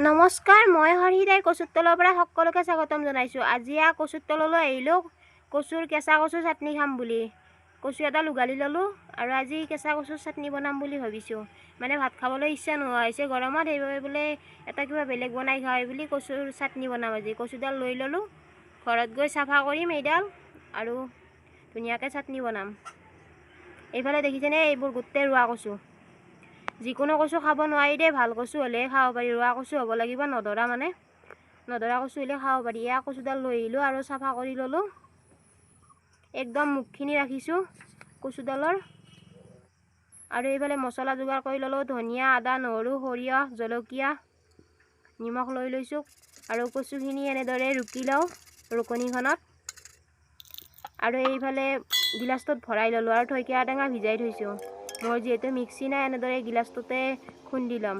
নমস্কাৰ, মই হৰিদাই কচুৰ তলৰ পৰা সকলোকে স্বাগতম জনাইছোঁ। আজি কচুৰ তললৈ আহিলোঁ কচুৰ কেঁচা কচুৰ চাটনি খাম বুলি। কচু এটা উঘালি ল'লোঁ আৰু আজি কেঁচা কচুৰ চাটনি বনাম বুলি ভাবিছোঁ। মানে ভাত খাবলৈ ইচ্ছা নোহোৱা হৈছে গৰমত, সেইবাবে বোলে এটা কিবা বেলেগ বনাই খাই বুলি কচুৰ চাটনি বনাম। আজি কচুডাল লৈ ল'লোঁ, ঘৰত গৈ চাফা কৰিম এইডাল আৰু ধুনীয়াকৈ চাটনি বনাম। এইফালে দেখিছেনে, এইবোৰ গোটেই ৰোৱা কচু। যিকোনো কচু খাব নোৱাৰি দেই, ভাল কচু হ'লে খাব পাৰি। ৰোৱা কচু হ'ব লাগিব, নধৰা কচু হ'লে খাব পাৰি। এয়া কচুডাল লৈ আহিলোঁ আৰু চাফা কৰি ল'লোঁ। একদম মুখখিনি ৰাখিছোঁ কচুডালৰ। আৰু এইফালে মছলা যোগাৰ কৰি ল'লোঁ, ধনিয়া, আদা, নহৰু, সৰিয়হ, জলকীয়া, নিমখ লৈ লৈছোঁ। আৰু কচুখিনি এনেদৰে ৰুকি লওঁ ৰুকনিখনত। আৰু এইফালে গিলাচটোত ভৰাই ল'লোঁ আৰু থৈকিয়া টেঙা ভিজাই থৈছোঁ। মোৰ যিহেতু মিক্সি নাই, এনেদৰে গিলাচটোতে খুন্দি ল'ম।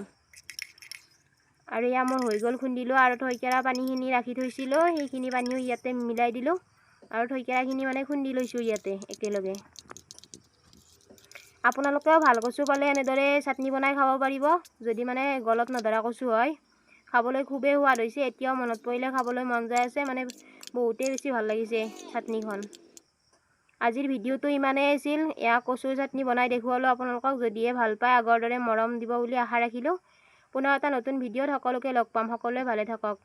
আৰু এয়া মোৰ হৈ গ'ল খুন্দিলোঁ। আৰু থৈকেৰা পানীখিনি ৰাখি থৈছিলোঁ, সেইখিনি পানীও ইয়াতে মিলাই দিলোঁ আৰু থৈকেৰাখিনি মানে খুন্দি লৈছোঁ ইয়াতে একেলগে। আপোনালোকেও ভাল কচু পালে এনেদৰে চাটনি বনাই খাব পাৰিব, যদি মানে গলত নধৰা কচু হয়। খাবলৈ খুবেই সোৱাদ হৈছে, এতিয়াও মনত পৰিলে খাবলৈ মন যায় আছে, মানে বহুতেই বেছি ভাল লাগিছে চাটনিখন। আজিৰ ভিডিঅ'টো ইমানেই আছিল। এয়া কচুৰ চাটনি বনাই দেখুৱালোঁ আপোনালোকক। যদিহে ভাল পায় আগৰ দৰে মৰম দিব বুলি আশা ৰাখিলোঁ। পুনৰ এটা নতুন ভিডিঅ'ত সকলোকে লগ পাম। সকলোৱে ভালে থাকক।